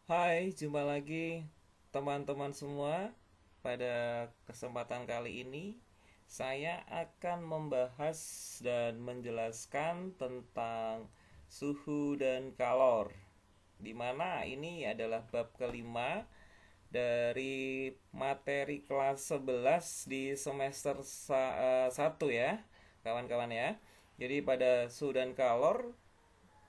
Hai, jumpa lagi teman-teman semua. Pada kesempatan kali ini, saya akan membahas dan menjelaskan tentang suhu dan kalor. Di mana ini adalah bab kelima dari materi kelas 11 di semester 1 ya, kawan-kawan ya. Jadi pada suhu dan kalor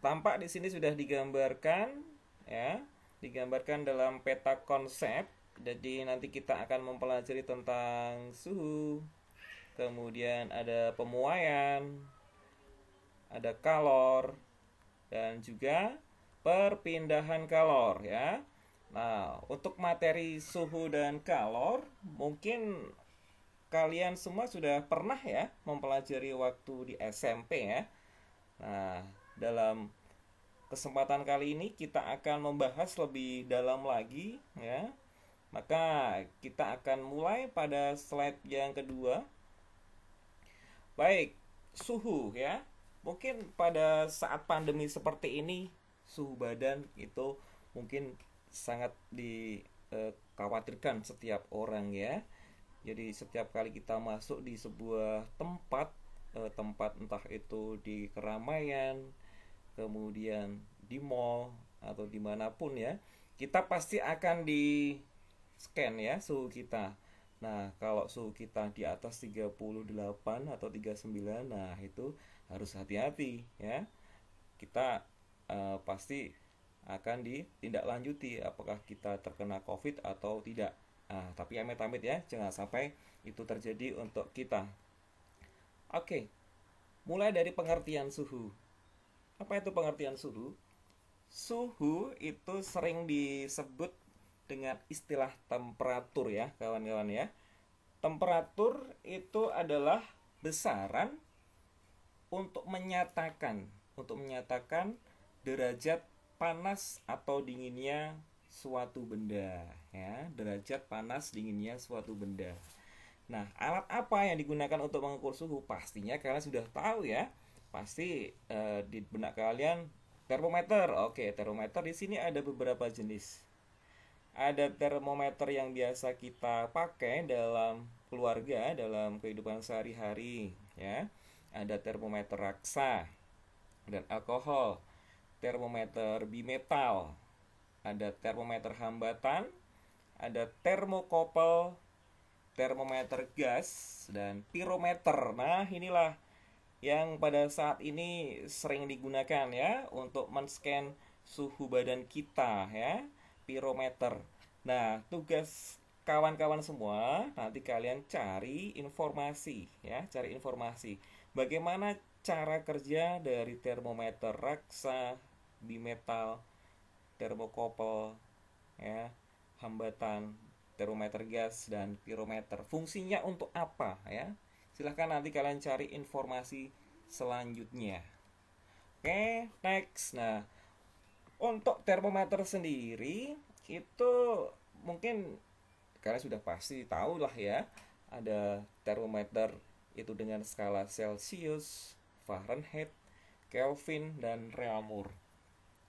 tampak di sini sudah digambarkan ya, digambarkan dalam peta konsep. Jadi nanti kita akan mempelajari tentang suhu, kemudian ada pemuaian, ada kalor, dan juga perpindahan kalor ya. Nah, untuk materi suhu dan kalor, mungkin kalian semua sudah pernah ya mempelajari waktu di SMP ya. Nah, dalam kesempatan kali ini kita akan membahas lebih dalam lagi ya. Maka kita akan mulai pada slide yang kedua. Baik, suhu ya. Mungkin pada saat pandemi seperti ini, suhu badan itu mungkin sangat dikhawatirkan setiap orang ya. Jadi setiap kali kita masuk di sebuah tempat, tempat entah itu di keramaian, kemudian di mall atau dimanapun ya, kita pasti akan di scan ya suhu kita. Nah, kalau suhu kita di atas 38 atau 39, nah itu harus hati-hati ya. Kita pasti akan ditindaklanjuti apakah kita terkena COVID atau tidak. Nah, tapi amit-amit ya, jangan sampai itu terjadi untuk kita. Oke, mulai dari pengertian suhu. Apa itu pengertian suhu? Suhu itu sering disebut dengan istilah temperatur ya, kawan-kawan ya. Temperatur itu adalah besaran untuk menyatakan derajat panas atau dinginnya suatu benda ya, derajat panas dinginnya suatu benda. Nah, alat apa yang digunakan untuk mengukur suhu? Pastinya kalian sudah tahu ya. Pasti di benak kalian termometer. Oke, termometer di sini ada beberapa jenis. Ada termometer yang biasa kita pakai dalam keluarga, dalam kehidupan sehari-hari ya. Ada termometer raksa dan alkohol, termometer bimetal, ada termometer hambatan, ada termokopel, termometer gas, dan pirometer. Nah, inilah yang pada saat ini sering digunakan ya untuk men-scan suhu badan kita ya, pirometer. Nah, tugas kawan-kawan semua nanti kalian cari informasi ya, cari informasi bagaimana cara kerja dari termometer raksa, bimetal, termokopel ya, hambatan, termometer gas dan pirometer. Fungsinya untuk apa ya? Silahkan nanti kalian cari informasi selanjutnya. Oke, next. Nah, untuk termometer sendiri itu mungkin kalian sudah pasti tahu lah ya. Ada termometer itu dengan skala Celsius, Fahrenheit, Kelvin, dan Reaumur.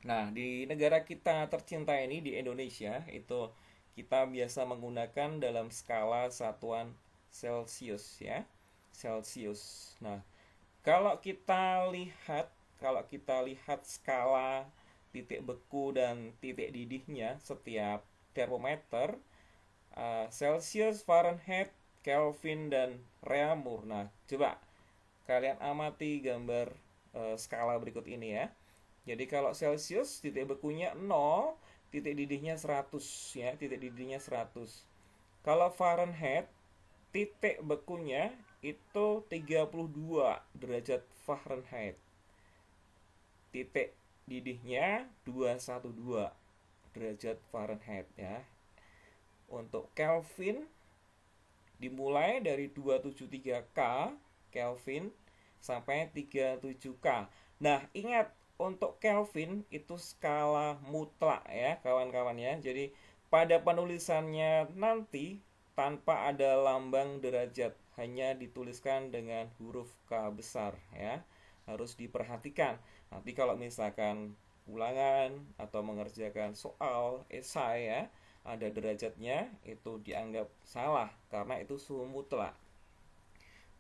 Nah, di negara kita tercinta ini di Indonesia itu kita biasa menggunakan dalam skala satuan Celsius ya. Celsius. Nah, kalau kita lihat skala titik beku dan titik didihnya setiap termometer, Celsius, Fahrenheit, Kelvin dan Reaumur. Nah, coba kalian amati gambar skala berikut ini ya. Jadi kalau Celsius titik bekunya 0, titik didihnya 100 ya, titik didihnya 100. Kalau Fahrenheit titik bekunya itu 32 derajat Fahrenheit. Titik didihnya 212 derajat Fahrenheit ya. Untuk Kelvin dimulai dari 273K Kelvin sampai 37K. Nah, ingat untuk Kelvin itu skala mutlak ya kawan-kawan ya. Jadi pada penulisannya nanti tanpa ada lambang derajat, hanya dituliskan dengan huruf K besar ya. Harus diperhatikan. Nanti kalau misalkan ulangan atau mengerjakan soal esai ya, ada derajatnya, itu dianggap salah karena itu suhu mutlak.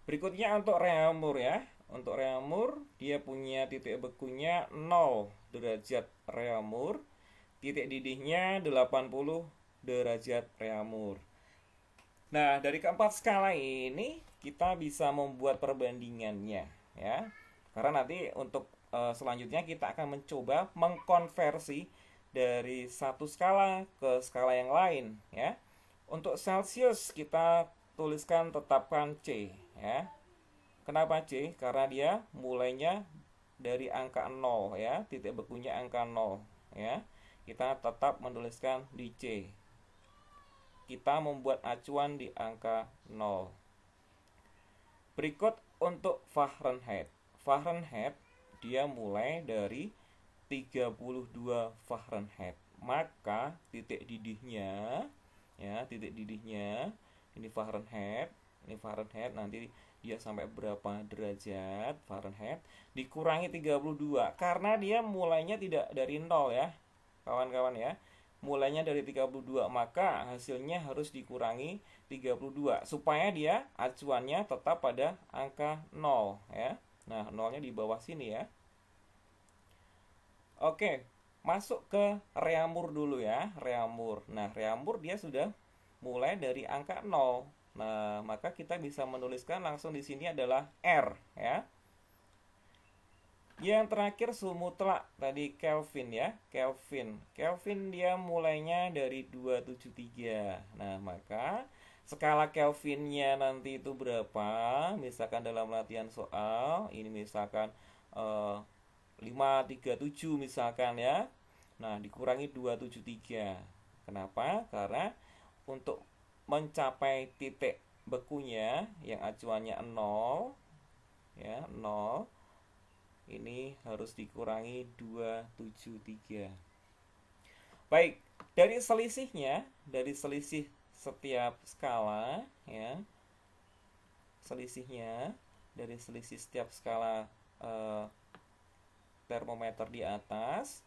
Berikutnya untuk reamur ya. Untuk reamur dia punya titik bekunya 0 derajat reamur, titik didihnya 80 derajat reamur. Nah, dari keempat skala ini kita bisa membuat perbandingannya ya. Karena nanti untuk selanjutnya kita akan mencoba mengkonversi dari satu skala ke skala yang lain ya. Untuk Celsius kita tuliskan tetapkan C ya. Kenapa C? Karena dia mulainya dari angka 0 ya, titik bekunya angka 0 ya. Kita tetap menuliskan di C. Kita membuat acuan di angka 0. Berikut untuk Fahrenheit. Fahrenheit dia mulai dari 32 Fahrenheit. Maka titik didihnya ya, titik didihnya ini Fahrenheit nanti dia sampai berapa derajat Fahrenheit dikurangi 32 karena dia mulainya tidak dari 0 ya. Kawan-kawan ya. Mulainya dari 32, maka hasilnya harus dikurangi 32 supaya dia acuannya tetap pada angka 0 ya. Nah, 0-nya di bawah sini ya. Oke, masuk ke reamur dulu ya, reamur. Nah, reamur dia sudah mulai dari angka 0. Nah, maka kita bisa menuliskan langsung di sini adalah R ya. Yang terakhir suhu mutlak tadi Kelvin ya, Kelvin dia mulainya dari 273. Nah, maka skala Kelvinnya nanti itu berapa? Misalkan dalam latihan soal, ini misalkan 537 misalkan ya. Nah, dikurangi 273. Kenapa? Karena untuk mencapai titik bekunya yang acuannya 0 ya, 0 ini harus dikurangi 273. Baik, dari selisihnya, dari selisih setiap skala ya, selisihnya dari selisih setiap skala termometer di atas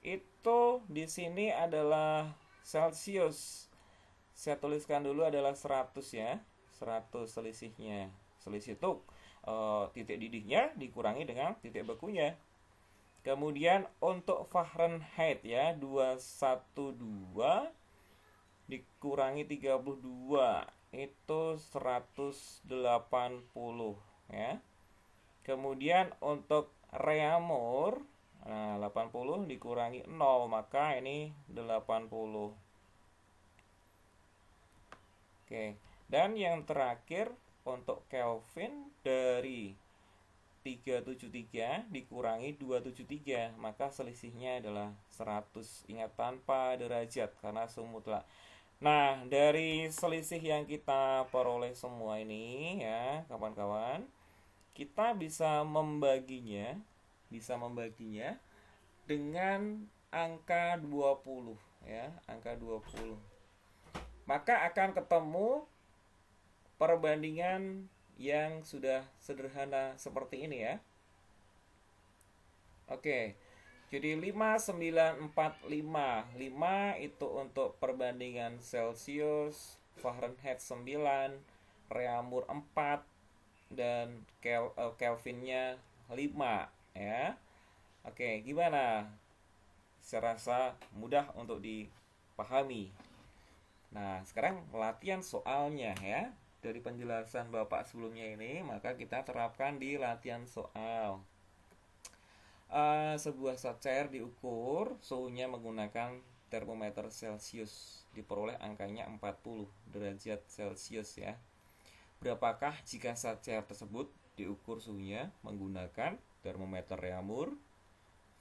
itu di sini adalah Celsius. Saya tuliskan dulu adalah 100 ya, 100 selisihnya. Selisih itu titik didihnya dikurangi dengan titik bekunya. Kemudian untuk Fahrenheit ya, 212 dikurangi 32 itu 180 ya. Kemudian untuk reamur, nah 80 dikurangi 0 maka ini 80. Oke, dan yang terakhir untuk Kelvin dari 373 dikurangi 273 maka selisihnya adalah 100. Ingat tanpa derajat karena suhu mutlak. Nah, dari selisih yang kita peroleh semua ini ya, kawan-kawan, kita bisa membaginya dengan angka 20 ya, angka 20. Maka akan ketemu perbandingan yang sudah sederhana seperti ini ya. Oke. Jadi 5945. 5 itu untuk perbandingan Celsius, Fahrenheit 9, reamur 4 dan Kelvinnya 5 ya. Oke, gimana? Saya rasa mudah untuk dipahami. Nah, sekarang latihan soalnya ya. Dari penjelasan Bapak sebelumnya ini, maka kita terapkan di latihan soal. Sebuah zat cair diukur suhunya menggunakan termometer Celsius. Diperoleh angkanya 40 derajat Celsius ya. Berapakah jika zat cair tersebut diukur suhunya menggunakan termometer reamur,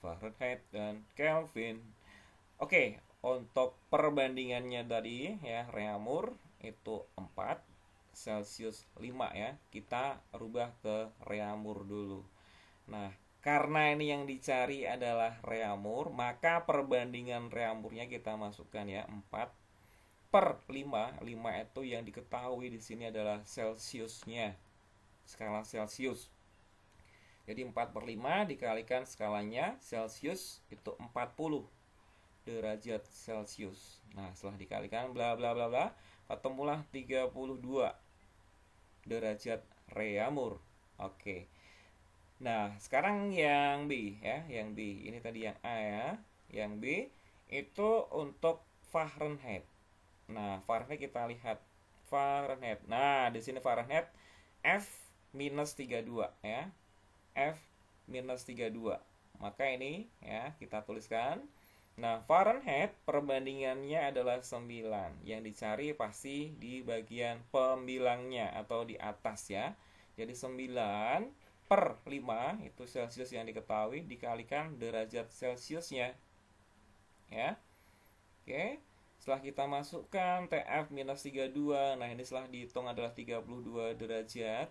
Fahrenheit, dan Kelvin? Oke, untuk perbandingannya tadi ya, reamur itu 4, Celsius 5 ya. Kita rubah ke reamur dulu. Nah, karena ini yang dicari adalah reamur, maka perbandingan reamurnya kita masukkan ya, 4 per 5. 5 itu yang diketahui di sini adalah Celsiusnya, skala Celsius. Jadi 4/5 dikalikan skalanya Celcius itu 40 derajat Celcius. Nah, setelah dikalikan bla bla bla bla, ketemulah 32 derajat Reaumur. Oke. Nah, sekarang yang B ya, yang B. Ini tadi yang A ya. Yang B itu untuk Fahrenheit. Nah, Fahrenheit kita lihat Fahrenheit. Nah, di sini Fahrenheit F minus 32 ya. F minus 32. Maka ini ya kita tuliskan. Nah, Fahrenheit perbandingannya adalah 9. Yang dicari pasti di bagian pembilangnya atau di atas ya. Jadi 9/5 itu Celcius yang diketahui dikalikan derajat Celciusnya. Ya. Oke. Setelah kita masukkan TF minus 32, nah ini setelah dihitung adalah 32 derajat.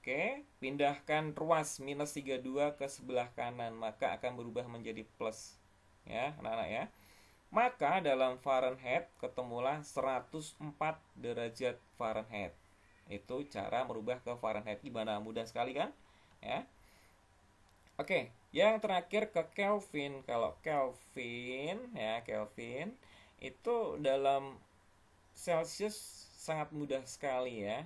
Oke, pindahkan ruas minus 32 ke sebelah kanan, maka akan berubah menjadi plus. Ya, anak-anak ya. Maka dalam Fahrenheit ketemulah 104 derajat Fahrenheit. Itu cara merubah ke Fahrenheit. Gimana? Mudah sekali kan? Ya. Oke, yang terakhir ke Kelvin. Kalau Kelvin, ya Kelvin itu dalam Celsius sangat mudah sekali ya.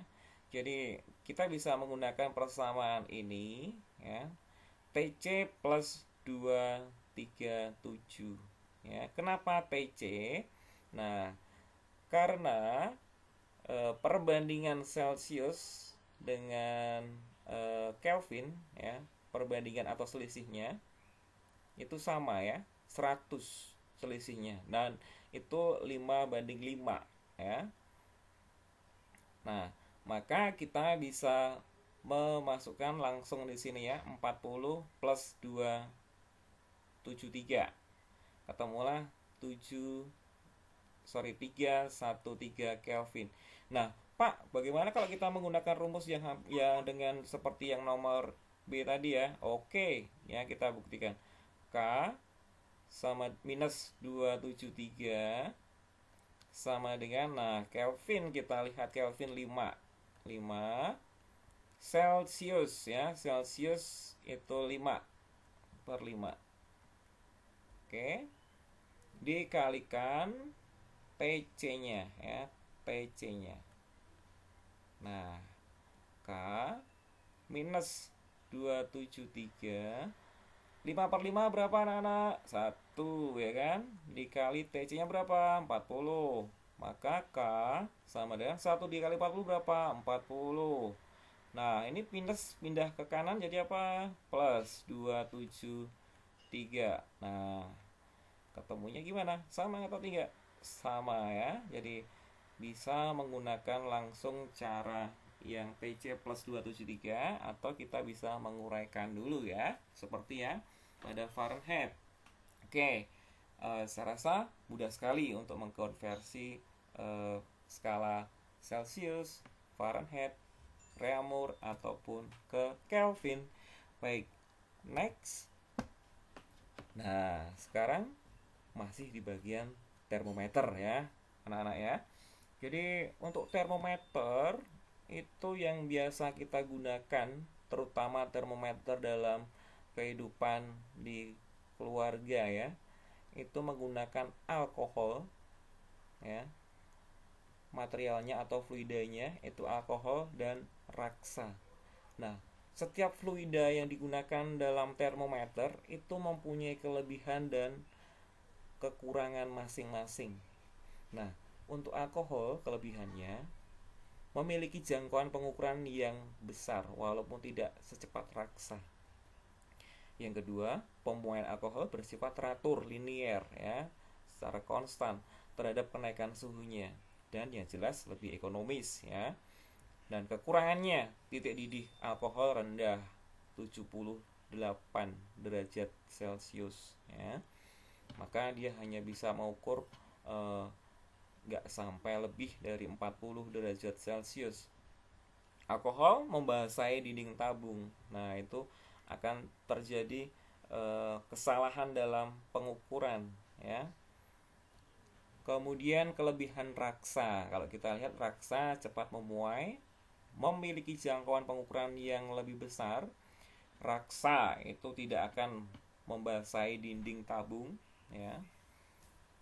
Jadi kita bisa menggunakan persamaan ini ya. TC plus 237 ya. Kenapa TC? Nah, karena perbandingan Celsius dengan Kelvin ya, perbandingan atau selisihnya itu sama ya, 100 selisihnya, dan itu 5/5 ya. Nah, maka kita bisa memasukkan langsung di sini ya, 40 plus 273. Ketemulah 313 Kelvin. Nah, Pak, bagaimana kalau kita menggunakan rumus yang dengan seperti yang nomor B tadi ya? Oke, ya kita buktikan. K sama minus 273 sama dengan, nah Kelvin, kita lihat Kelvin 5 Celsius ya, Celsius itu 5/5. Oke, dikalikan TC-nya ya, TC-nya. Nah, K minus 273, 5/5 berapa anak-anak? 1 ya kan? Dikali TC-nya berapa? 40. Maka K sama dengan 1 dikali 40 berapa? 40. Nah, ini pindah ke kanan jadi apa? Plus 273. Nah, ketemunya gimana? Sama atau tidak? Sama ya. Jadi bisa menggunakan langsung cara yang TC plus 273, atau kita bisa menguraikan dulu ya, seperti ya pada Fahrenheit. Oke, saya rasa mudah sekali untuk mengkonversi skala Celsius, Fahrenheit, Reaumur ataupun ke Kelvin. Baik, next. Nah, sekarang masih di bagian termometer ya, anak-anak ya. Jadi untuk termometer itu yang biasa kita gunakan, terutama termometer dalam kehidupan di keluarga ya, itu menggunakan alkohol ya. Materialnya atau fluidanya itu alkohol dan raksa. Nah, setiap fluida yang digunakan dalam termometer itu mempunyai kelebihan dan kekurangan masing-masing. Nah, untuk alkohol kelebihannya memiliki jangkauan pengukuran yang besar walaupun tidak secepat raksa. Yang kedua, pembuangan alkohol bersifat teratur, linier ya, secara konstan terhadap kenaikan suhunya, dan yang jelas lebih ekonomis ya. Dan kekurangannya, titik didih alkohol rendah 78 derajat Celcius ya. Maka dia hanya bisa mengukur nggak sampai lebih dari 40 derajat Celcius. Alkohol membasahi dinding tabung. Nah, itu akan terjadi kesalahan dalam pengukuran ya. Kemudian kelebihan raksa. Kalau kita lihat, raksa cepat memuai, memiliki jangkauan pengukuran yang lebih besar, raksa itu tidak akan membasahi dinding tabung, ya.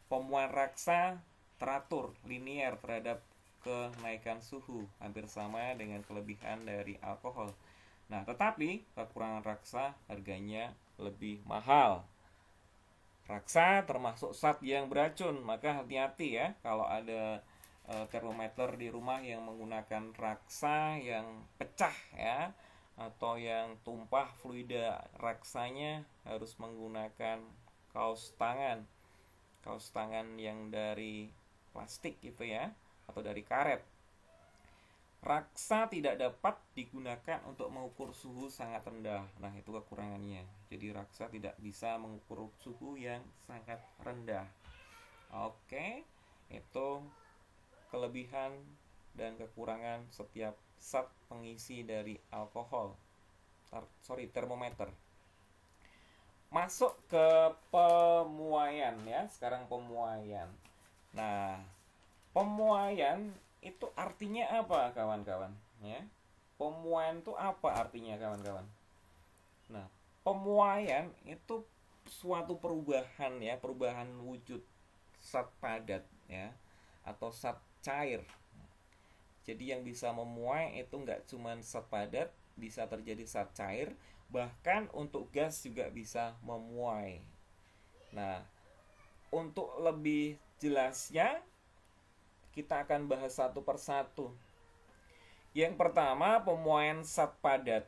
Pemuaian raksa teratur, linier terhadap kenaikan suhu, hampir sama dengan kelebihan dari alkohol. Nah, tetapi kekurangan raksa harganya lebih mahal. Raksa termasuk zat yang beracun, maka hati-hati ya kalau ada termometer di rumah yang menggunakan raksa yang pecah ya, atau yang tumpah fluida raksanya, harus menggunakan kaos tangan yang dari plastik gitu ya, atau dari karet. Raksa tidak dapat digunakan untuk mengukur suhu sangat rendah. Nah, itu kekurangannya. Jadi raksa tidak bisa mengukur suhu yang sangat rendah. Oke, itu kelebihan dan kekurangan setiap zat pengisi dari alkohol. Termometer. Masuk ke pemuaian ya. Sekarang pemuaian. Nah, pemuaian itu artinya apa kawan-kawan? Ya, pemuaian itu apa artinya kawan-kawan? Nah, pemuaian itu suatu perubahan ya, perubahan wujud zat padat ya, atau zat cair. Jadi yang bisa memuai itu nggak cuma zat padat, bisa terjadi zat cair, bahkan untuk gas juga bisa memuai. Nah, untuk lebih jelasnya kita akan bahas satu persatu. Yang pertama, pemuaian zat padat.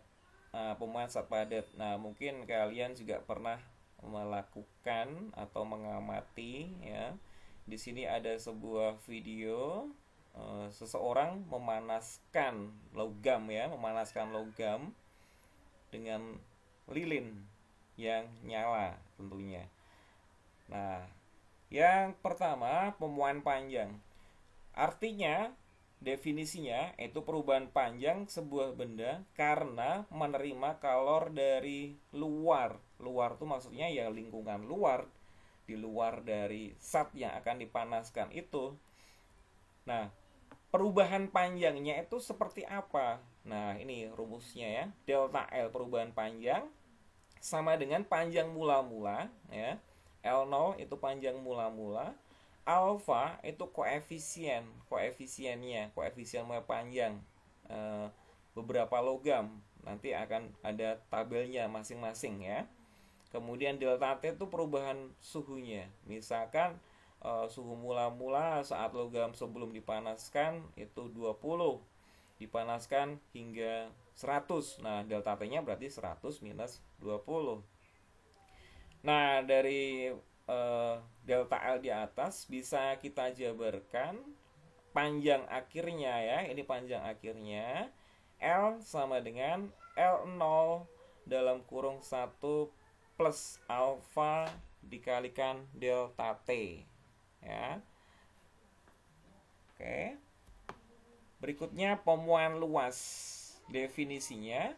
Pemuaian zat padat. Nah, mungkin kalian juga pernah melakukan atau mengamati ya. Di sini ada sebuah video seseorang memanaskan logam ya, memanaskan logam dengan lilin yang nyala tentunya. Nah, yang pertama, pemuaian panjang. Artinya, definisinya itu perubahan panjang sebuah benda karena menerima kalor dari luar. Luar itu maksudnya ya lingkungan luar, di luar dari zat yang akan dipanaskan itu. Nah, perubahan panjangnya itu seperti apa? Nah, ini rumusnya ya. Delta L perubahan panjang sama dengan panjang mula-mula ya. L0 itu panjang mula-mula, alfa itu koefisiennya, koefisien mulai panjang beberapa logam, nanti akan ada tabelnya masing-masing ya. Kemudian delta T itu perubahan suhunya, misalkan suhu mula-mula saat logam sebelum dipanaskan itu 20, dipanaskan hingga 100. Nah, delta T nya berarti 100 minus 20. Nah, dari delta L di atas bisa kita jabarkan panjang akhirnya ya. Ini panjang akhirnya. L sama dengan L0 dalam kurung 1 plus alfa dikalikan delta T. Ya. Oke. Berikutnya pemuaian luas. Definisinya,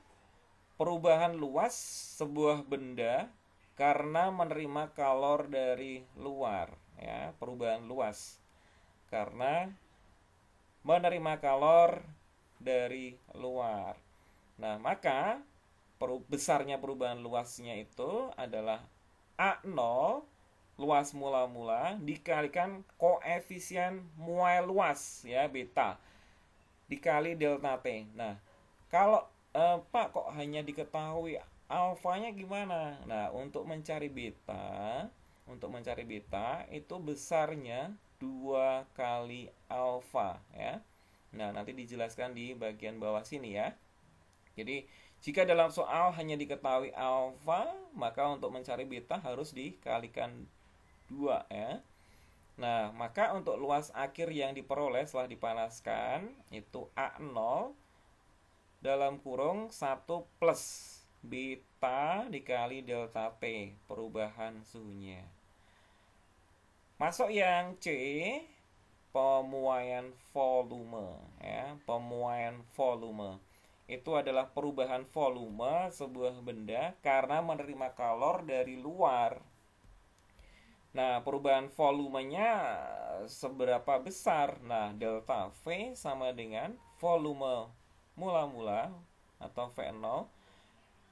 perubahan luas sebuah benda karena menerima kalor dari luar ya, perubahan luas karena menerima kalor dari luar. Nah, maka besarnya perubahan luasnya itu adalah A0 luas mula-mula dikalikan koefisien muai luas ya, beta, dikali delta T. Nah, kalau Pak kok hanya diketahui alfanya gimana? Nah, untuk mencari beta itu besarnya 2 kali alfa ya. Nah, nanti dijelaskan di bagian bawah sini ya. Jadi, jika dalam soal hanya diketahui alfa, maka untuk mencari beta harus dikalikan 2 ya. Nah, maka untuk luas akhir yang diperoleh setelah dipanaskan itu A0 dalam kurung 1 plus beta dikali delta T, perubahan suhunya. Masuk yang C, pemuaian volume ya. Pemuaian volume itu adalah perubahan volume sebuah benda karena menerima kalor dari luar. Nah, perubahan volumenya seberapa besar? Nah, delta V sama dengan volume mula-mula atau V0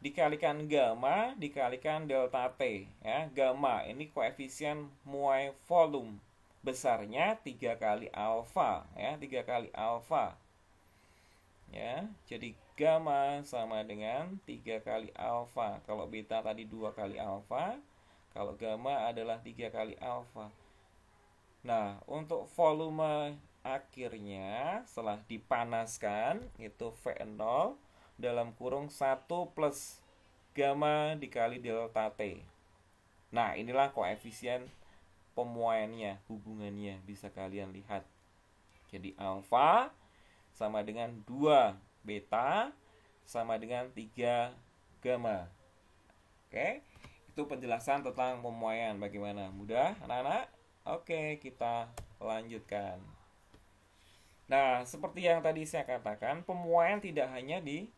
dikalikan gamma dikalikan delta T ya. Gamma ini koefisien muai volume, besarnya 3 kali alfa ya, 3 kali alfa ya. Jadi gamma sama dengan 3 kali alfa. Kalau beta tadi 2 kali alfa, kalau gamma adalah 3 kali alfa. Nah, untuk volume akhirnya setelah dipanaskan itu V0 dalam kurung 1 plus gamma dikali delta T. Nah, inilah koefisien pemuaiannya, hubungannya bisa kalian lihat. Jadi alfa sama dengan 2 beta sama dengan 3 gamma. Oke, itu penjelasan tentang pemuaian. Bagaimana? Mudah, anak-anak? Oke, kita lanjutkan. Nah, seperti yang tadi saya katakan, pemuaian tidak hanya di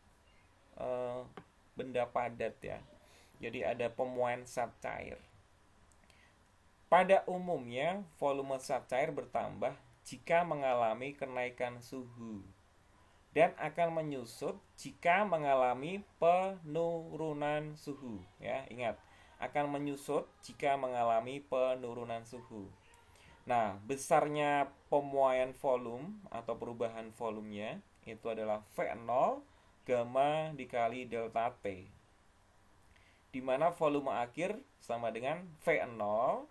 benda padat ya. Jadi ada pemuaian zat cair. Pada umumnya, volume zat cair bertambah jika mengalami kenaikan suhu dan akan menyusut jika mengalami penurunan suhu ya. Ingat, akan menyusut jika mengalami penurunan suhu. Nah, besarnya pemuaian volume atau perubahan volumenya itu adalah V0 gamma dikali delta T, di mana volume akhir sama dengan V0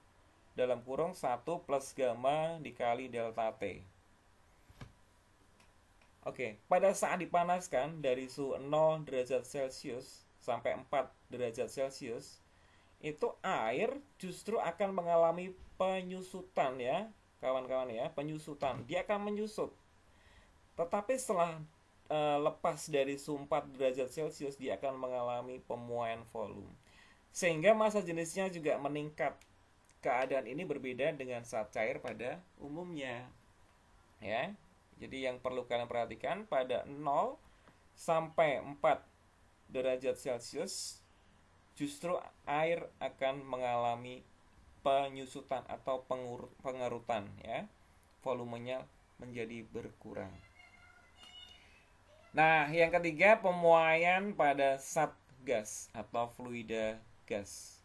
dalam kurung 1 plus gamma dikali delta T. Oke, pada saat dipanaskan dari suhu 0 derajat Celcius sampai 4 derajat Celcius, itu air justru akan mengalami penyusutan ya, kawan-kawan ya, penyusutan. Dia akan menyusut. Tetapi setelah lepas dari suhu 4 derajat Celcius, dia akan mengalami pemuaian volume. Sehingga massa jenisnya juga meningkat. Keadaan ini berbeda dengan zat cair pada umumnya. Ya. Jadi yang perlu kalian perhatikan pada 0 sampai 4 derajat Celcius justru air akan mengalami penyusutan atau pengerutan ya. Volumenya menjadi berkurang. Nah, yang ketiga pemuaian pada zat gas atau fluida gas.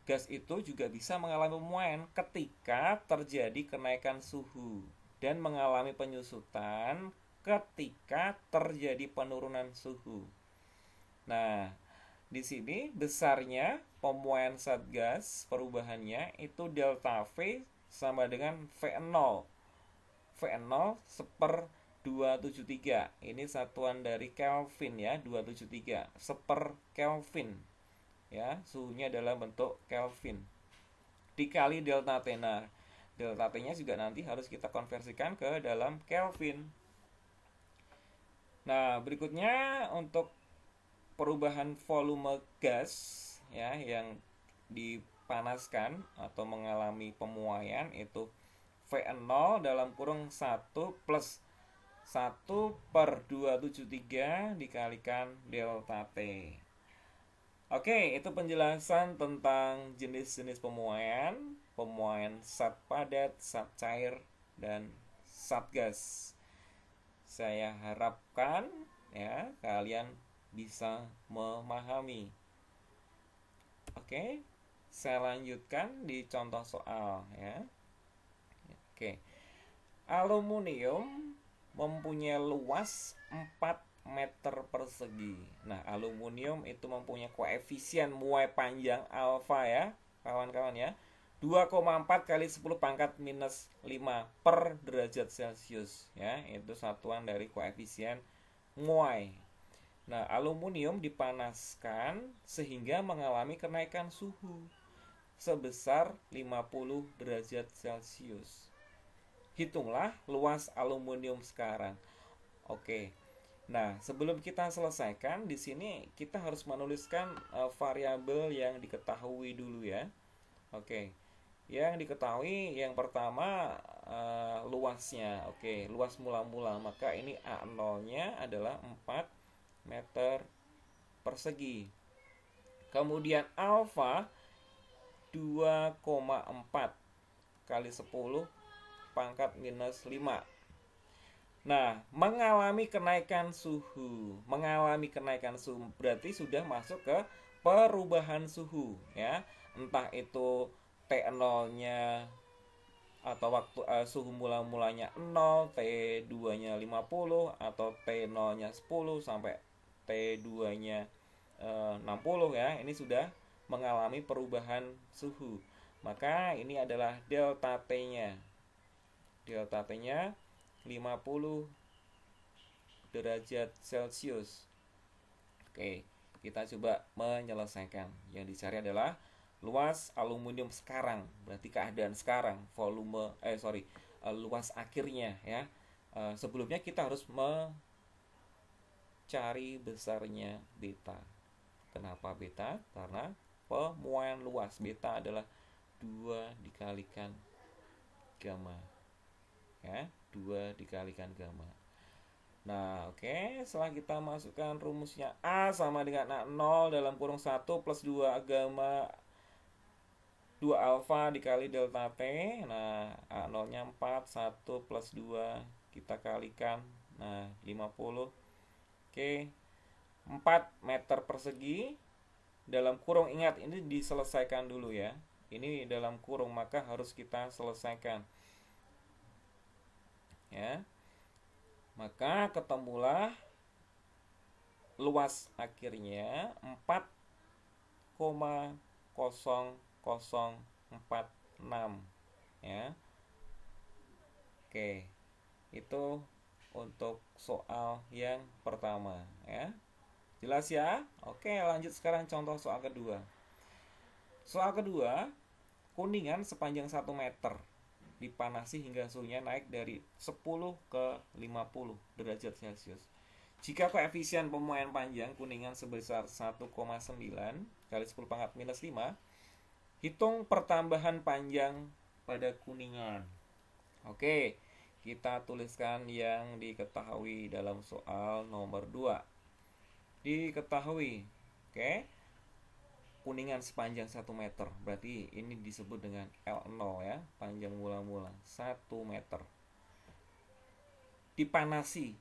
Gas itu juga bisa mengalami pemuaian ketika terjadi kenaikan suhu dan mengalami penyusutan ketika terjadi penurunan suhu. Nah, di sini besarnya pemuaian zat gas perubahannya itu delta V sama dengan V0. V0 seper 273. Ini satuan dari Kelvin ya, 273 seper Kelvin. Ya, suhunya dalam bentuk Kelvin. Dikali delta T. Nah, delta T-nya juga nanti harus kita konversikan ke dalam Kelvin. Nah, berikutnya untuk perubahan volume gas ya yang dipanaskan atau mengalami pemuaian itu V0 dalam kurung 1 plus 1 per 273 dikalikan delta T. Oke, itu penjelasan tentang jenis-jenis pemuaian, pemuaian zat padat, zat cair, dan zat gas. Saya harapkan ya kalian bisa memahami. Oke, saya lanjutkan di contoh soal ya. Oke. Aluminium mempunyai luas 4 meter persegi. Nah, aluminium itu mempunyai koefisien muai panjang alfa ya, kawan-kawan ya. 2,4 kali 10 pangkat minus 5 per derajat Celcius ya. Itu satuan dari koefisien muai. Nah, aluminium dipanaskan sehingga mengalami kenaikan suhu sebesar 50 derajat Celcius. Hitunglah luas aluminium sekarang. Oke. Nah, sebelum kita selesaikan di sini kita harus menuliskan variabel yang diketahui dulu ya. Oke. Yang diketahui yang pertama luasnya. Oke, luas mula-mula. Maka ini A0-nya adalah 4 meter persegi. Kemudian alfa 2,4 kali 10 pangkat minus 5. Nah, mengalami kenaikan suhu. Mengalami kenaikan suhu berarti sudah masuk ke perubahan suhu ya. Entah itu T0-nya atau waktu suhu mula-mulanya 0, T2-nya 50 atau T0-nya 10 sampai T2-nya 60 ya. Ini sudah mengalami perubahan suhu. Maka ini adalah delta T-nya. Delta T-nya 50 derajat Celcius. Oke, kita coba menyelesaikan. Yang dicari adalah luas aluminium sekarang, berarti keadaan sekarang, volume luas akhirnya ya. Sebelumnya kita harus mencari besarnya beta. Kenapa beta? Karena pemuaian luas beta adalah 2 dikalikan gamma. Ya, 2 dikalikan gamma. Nah, oke, setelah kita masukkan rumusnya A sama dengan A0 dalam kurung 1 plus 2 gamma 2 alfa dikali delta T. Nah, A0-nya 4, 1 plus 2 kita kalikan. Nah, 50. Oke, 4 meter persegi dalam kurung, ingat ini diselesaikan dulu ya. Ini dalam kurung maka harus kita selesaikan. Ya. Maka ketemulah luas akhirnya 4,0046 ya. Oke. Itu untuk soal yang pertama ya. Jelas ya? Oke, lanjut sekarang contoh soal kedua. Soal kedua, kuningan sepanjang 1 meter dipanasi hingga suhunya naik dari 10 ke 50 derajat Celcius. Jika koefisien pemuaian panjang kuningan sebesar 1,9 kali 10 pangkat minus 5, hitung pertambahan panjang pada kuningan. Oke, kita tuliskan yang diketahui dalam soal nomor 2. Diketahui, oke, kuningan sepanjang 1 meter. Berarti ini disebut dengan L0 ya, panjang mula-mula 1 meter. Dipanasi.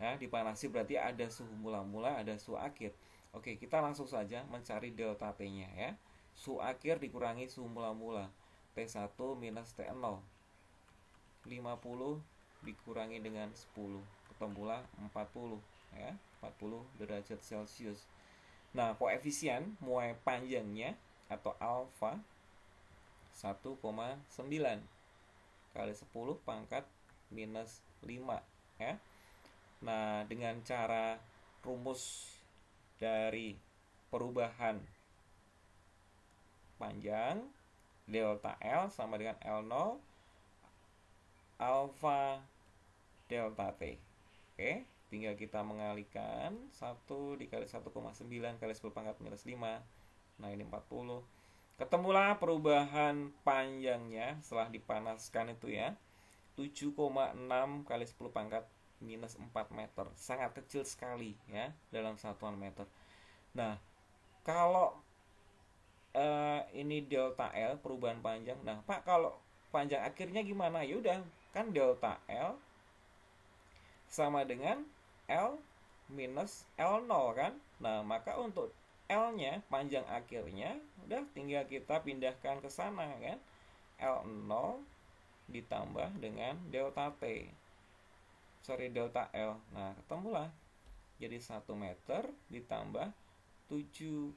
Ya, dipanasi berarti ada suhu mula-mula, ada suhu akhir. Oke, kita langsung saja mencari delta T-nya ya. Suhu akhir dikurangi suhu mula-mula. T1 minus T0. 50 dikurangi dengan 10. Ketemulah 40 ya, 40 derajat Celcius. Nah, koefisien muai panjangnya atau alfa 1,9 kali 10 pangkat minus 5 ya. Nah, dengan cara rumus dari perubahan panjang delta L sama dengan L0 alfa delta T. Oke, tinggal kita mengalihkan 1 dikali 1,9 kali 10 pangkat minus 5. Nah, ini 40. Ketemulah perubahan panjangnya setelah dipanaskan itu ya. 7,6 kali 10 pangkat minus 4 meter. Sangat kecil sekali ya dalam satuan meter. Nah, kalau ini delta L perubahan panjang. Nah, Pak, kalau panjang akhirnya gimana? Ya udah, kan delta L sama dengan L minus L0 kan. Nah, maka untuk L-nya panjang akhirnya udah tinggal kita pindahkan ke sana kan. L0 ditambah dengan delta T. Delta L. Nah, ketemulah jadi 1 meter ditambah 7,6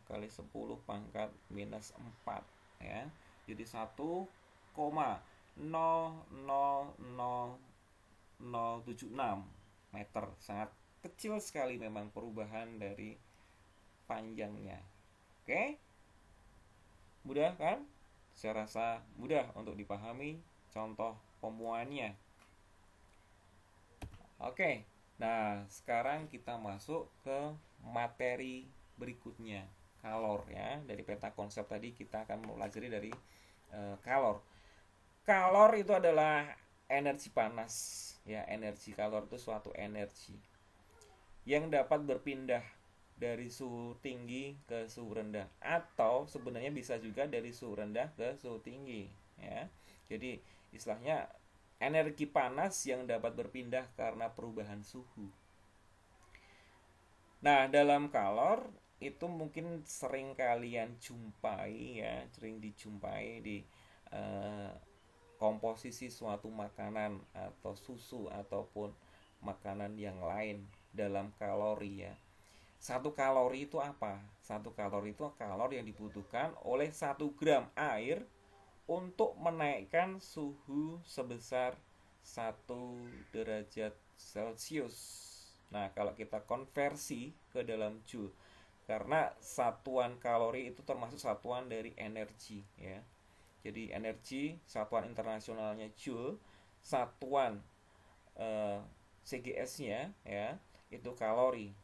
kali 10 pangkat minus 4 ya. Jadi 1,000076 meter. Sangat kecil sekali memang perubahan dari panjangnya. Oke? Mudah kan? Saya rasa mudah untuk dipahami contoh pemuaiannya. Oke. Nah, sekarang kita masuk ke materi berikutnya, kalor ya. Dari peta konsep tadi kita akan mempelajari dari kalor. Kalor itu adalah energi panas ya. Energi kalor itu suatu energi yang dapat berpindah dari suhu tinggi ke suhu rendah, atau sebenarnya bisa juga dari suhu rendah ke suhu tinggi ya. Jadi istilahnya energi panas yang dapat berpindah karena perubahan suhu. Nah, dalam kalor itu mungkin sering kalian jumpai ya, sering dijumpai di eh, komposisi suatu makanan atau susu ataupun makanan yang lain dalam kalori ya. Satu kalori itu apa? Satu kalori itu kalori yang dibutuhkan oleh 1 gram air untuk menaikkan suhu sebesar 1 derajat Celcius. Nah, kalau kita konversi ke dalam joule, karena satuan kalori itu termasuk satuan dari energi ya. Jadi energi satuan internasionalnya joule, satuan CGS-nya ya itu kalori.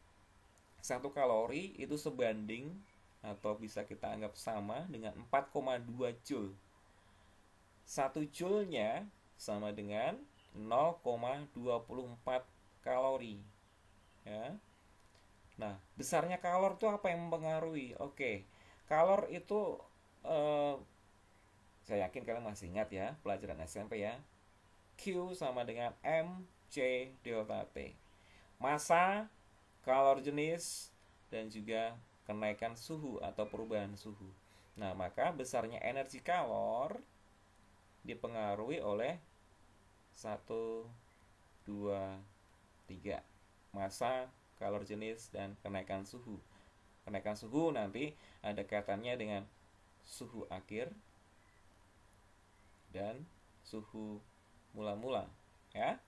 1 kalori itu sebanding atau bisa kita anggap sama dengan 4,2 joule. 1 joule-nya sama dengan 0,24 kalori ya. Nah, besarnya kalor itu apa yang mempengaruhi? Oke, kalor itu saya yakin kalian masih ingat ya pelajaran SMP ya. Q sama dengan MC delta T. Massa, kalor jenis, dan juga kenaikan suhu atau perubahan suhu. Nah, maka besarnya energi kalor dipengaruhi oleh 1, 2, 3. Massa, kalor jenis, dan kenaikan suhu. Kenaikan suhu nanti ada kaitannya dengan suhu akhir dan suhu mula-mula ya.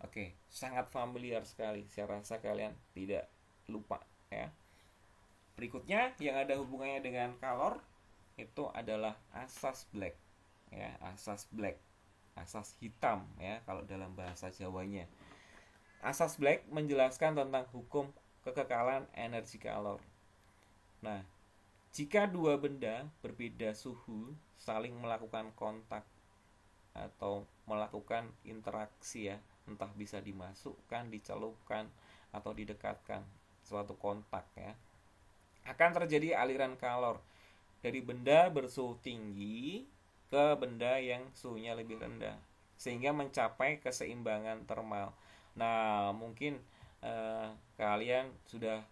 Oke, sangat familiar sekali. Saya rasa kalian tidak lupa ya. Berikutnya yang ada hubungannya dengan kalor itu adalah asas Black ya, asas Black, asas hitam ya kalau dalam bahasa Jawanya. Asas Black menjelaskan tentang hukum kekekalan energi kalor. Nah, jika dua benda berbeda suhu saling melakukan kontak atau melakukan interaksi ya, entah bisa dimasukkan, dicelupkan, atau didekatkan suatu kontak ya, akan terjadi aliran kalor dari benda bersuhu tinggi ke benda yang suhunya lebih rendah sehingga mencapai keseimbangan termal. Nah, mungkin kalian sudah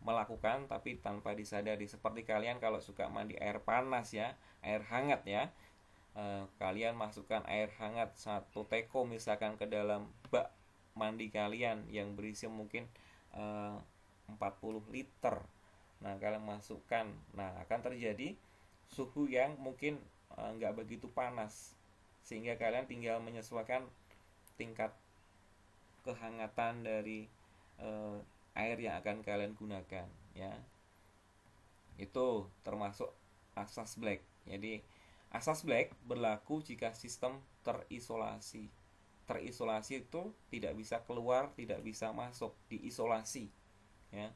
melakukan tapi tanpa disadari, seperti kalian kalau suka mandi air panas ya, air hangat ya, kalian masukkan air hangat 1 teko misalkan ke dalam bak mandi kalian yang berisi mungkin 40 liter. Nah, kalian masukkan, nah akan terjadi suhu yang mungkin nggak begitu panas sehingga kalian tinggal menyesuaikan tingkat kehangatan dari air yang akan kalian gunakan ya. Itu termasuk asas Black. Jadi asas Black berlaku jika sistem terisolasi. Terisolasi itu tidak bisa keluar, tidak bisa masuk, diisolasi ya.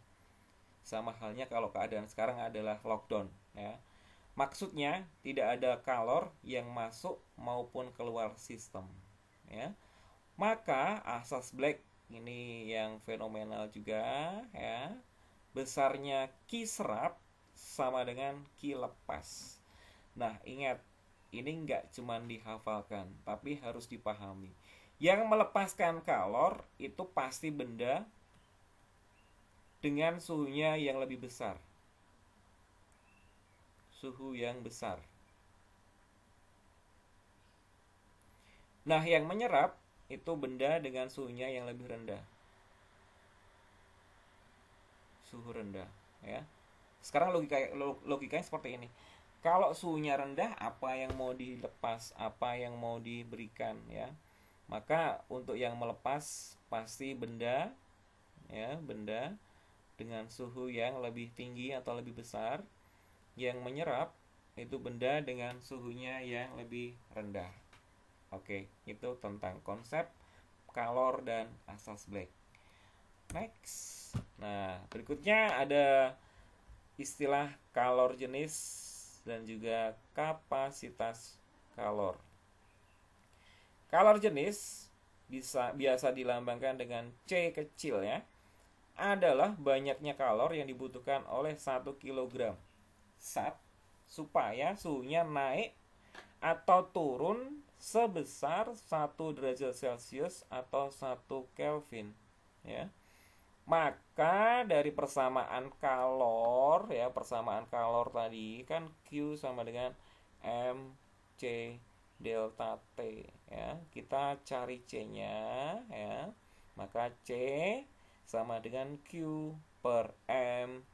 Sama halnya kalau keadaan sekarang adalah lockdown ya. Maksudnya tidak ada kalor yang masuk maupun keluar sistem ya. Maka asas Black ini yang fenomenal juga ya. Besarnya Q serap sama dengan Q lepas. Nah, ingat, ini nggak cuma dihafalkan, tapi harus dipahami. Yang melepaskan kalor itu pasti benda dengan suhunya yang lebih besar. Suhu yang besar. Nah, yang menyerap itu benda dengan suhunya yang lebih rendah. Suhu rendah ya. Sekarang logikanya seperti ini. Kalau suhunya rendah, apa yang mau dilepas, apa yang mau diberikan ya. Maka untuk yang melepas pasti benda ya, benda dengan suhu yang lebih tinggi atau lebih besar. Yang menyerap itu benda dengan suhunya yang lebih rendah. Oke, itu tentang konsep kalor dan asas Black. Next. Nah, berikutnya ada istilah kalor jenis dan juga kapasitas kalor. Kalor jenis biasa dilambangkan dengan C kecil ya. Adalah banyaknya kalor yang dibutuhkan oleh 1 kg zat supaya suhunya naik atau turun sebesar 1 derajat Celcius atau 1 Kelvin, ya. Maka dari persamaan kalor tadi kan Q sama dengan MC delta T, ya. Kita cari C-nya, ya. Maka C sama dengan Q per M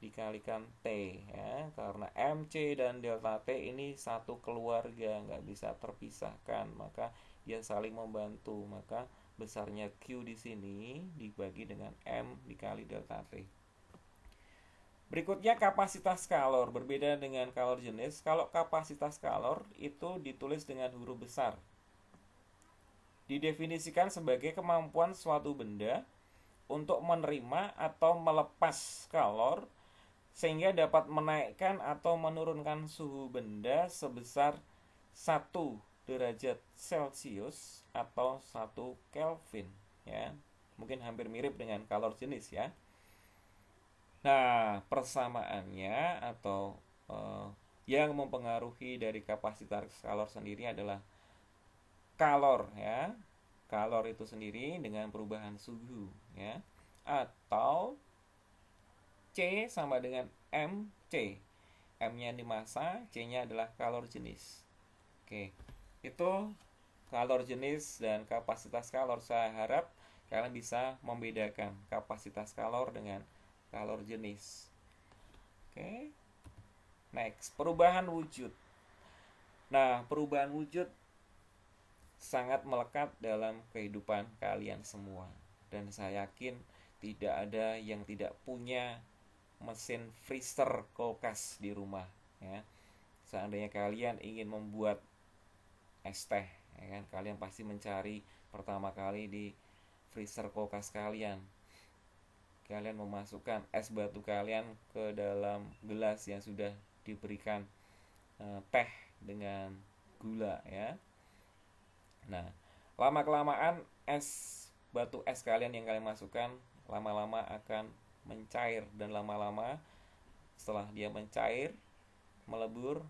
dikalikan T, ya. Karena MC dan delta T ini satu keluarga, nggak bisa terpisahkan, maka dia saling membantu. Maka besarnya Q di sini dibagi dengan M dikali delta T. Berikutnya kapasitas kalor. Berbeda dengan kalor jenis, kalau kapasitas kalor itu ditulis dengan huruf besar. Didefinisikan sebagai kemampuan suatu benda untuk menerima atau melepas kalor sehingga dapat menaikkan atau menurunkan suhu benda sebesar 1 derajat Celcius atau 1 Kelvin, ya. Mungkin hampir mirip dengan kalor jenis, ya. Nah, persamaannya atau yang mempengaruhi dari kapasitas kalor sendiri adalah kalor, ya. Kalor itu sendiri dengan perubahan suhu, ya. Atau C sama dengan MC. M-nya di massa, C-nya adalah kalor jenis. Oke, itu kalor jenis dan kapasitas kalor. Saya harap kalian bisa membedakan kapasitas kalor dengan kalor jenis. Oke, next, perubahan wujud. Nah, perubahan wujud sangat melekat dalam kehidupan kalian semua. Dan saya yakin tidak ada yang tidak punya mesin freezer kulkas di rumah, ya. Seandainya kalian ingin membuat es teh, ya kan, kalian pasti mencari pertama kali di freezer kulkas kalian. Kalian memasukkan es batu kalian ke dalam gelas yang sudah diberikan teh dengan gula, ya. Nah, lama-kelamaan batu es kalian yang kalian masukkan lama-lama akan mencair, dan lama-lama setelah dia mencair, melebur,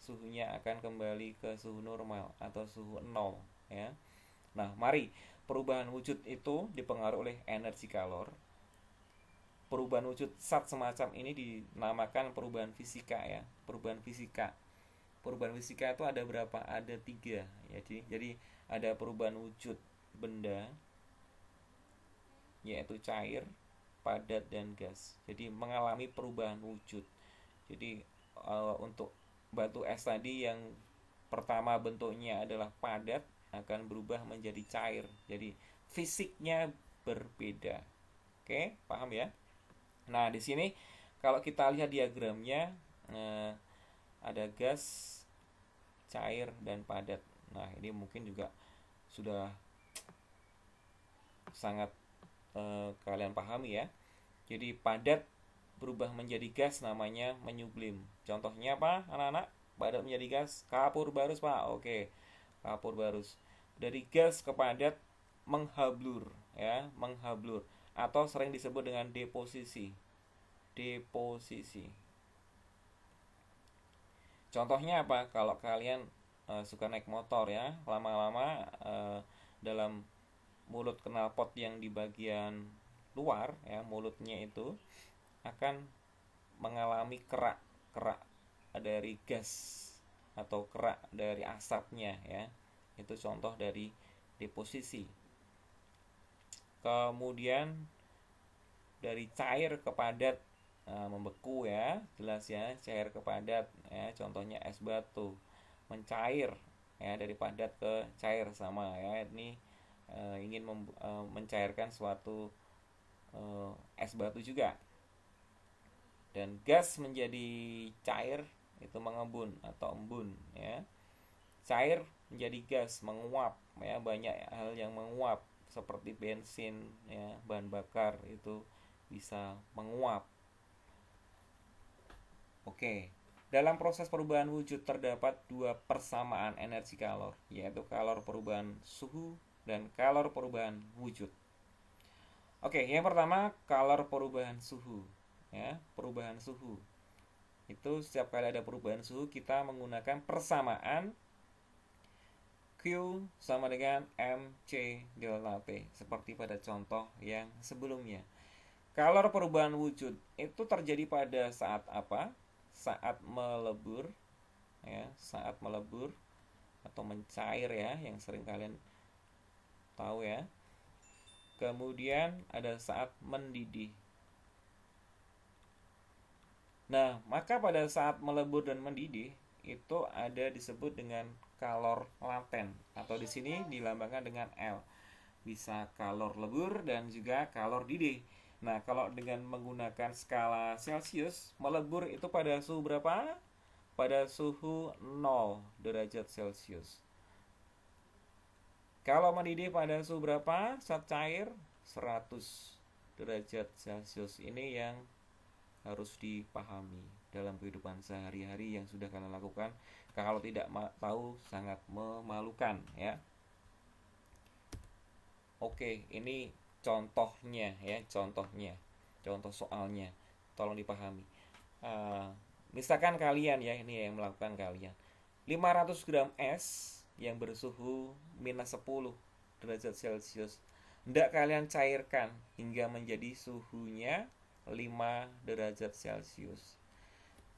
suhunya akan kembali ke suhu normal atau suhu 0, ya. Nah, mari, perubahan wujud itu dipengaruhi oleh energi kalor. Perubahan wujud zat semacam ini dinamakan perubahan fisika, ya. Perubahan fisika itu ada berapa? Ada 3, ya. Jadi ada perubahan wujud benda, yaitu cair, padat, dan gas. Jadi mengalami perubahan wujud. Jadi untuk batu es tadi yang pertama bentuknya adalah padat akan berubah menjadi cair. Jadi fisiknya berbeda. Oke, paham ya? Nah, di sini kalau kita lihat diagramnya, ada gas, cair, dan padat. Nah, ini mungkin juga sudah sangat kalian pahami, ya. Jadi padat berubah menjadi gas namanya menyublim. Contohnya apa, anak-anak? Padat menjadi gas, kapur barus, Pak. Oke, kapur barus. Dari gas ke padat menghablur, ya, menghablur, atau sering disebut dengan deposisi. Contohnya apa? Kalau kalian suka naik motor, ya, lama-lama dalam mulut knalpot yang di bagian luar, ya, mulutnya itu akan mengalami kerak dari gas atau kerak dari asapnya, ya. Itu contoh dari deposisi. Kemudian dari cair ke padat, membeku, ya, jelas, ya, cair ke padat, ya. Contohnya es batu mencair, ya, dari padat ke cair, sama, ya. Ini ingin mencairkan suatu es batu juga. Dan gas menjadi cair itu mengebun atau embun, ya. Cair menjadi gas, menguap, ya. Banyak hal yang menguap seperti bensin, ya, bahan bakar itu bisa menguap. Oke, dalam proses perubahan wujud terdapat 2 persamaan energi kalor, yaitu kalor perubahan suhu dan kalor perubahan wujud. Oke, yang pertama kalor perubahan suhu, ya. Perubahan suhu itu setiap kali ada perubahan suhu kita menggunakan persamaan Q sama dengan MC delta T, seperti pada contoh yang sebelumnya. Kalor perubahan wujud itu terjadi pada saat apa? Saat melebur, ya, saat melebur atau mencair ya, yang sering kalian tahu ya. Kemudian ada saat mendidih. Nah, maka pada saat melebur dan mendidih itu ada disebut dengan kalor laten, atau di sini dilambangkan dengan L. Bisa kalor lebur dan juga kalor didih. Nah, kalau dengan menggunakan skala Celcius, melebur itu pada suhu berapa? Pada suhu 0 derajat Celcius. Kalau mendidih pada suhu berapa? Saat cair 100 derajat Celcius. Ini yang harus dipahami dalam kehidupan sehari-hari yang sudah kalian lakukan. Kalau tidak tahu sangat memalukan ya. Oke, ini contohnya ya, contoh soalnya, tolong dipahami. Misalkan kalian ya, ini yang melakukan kalian 500 gram es yang bersuhu minus 10 derajat Celcius, hendak kalian cairkan hingga menjadi suhunya 5 derajat Celcius.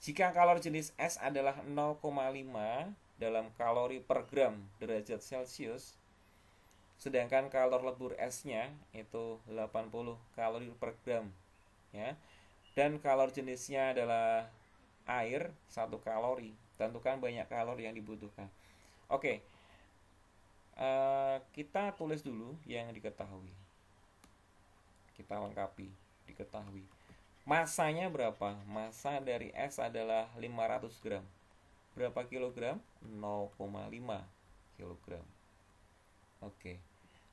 Jika kalori jenis es adalah 0,5 dalam kalori per gram derajat Celcius, sedangkan kalori lebur esnya itu 80 kalori per gram ya. Dan kalori jenisnya adalah air 1 kalori. Tentukan banyak kalori yang dibutuhkan. Oke. Kita tulis dulu yang diketahui. Kita lengkapi, diketahui. Masanya berapa? Massa dari es adalah 500 gram. Berapa kilogram? 0,5 kilogram. Oke.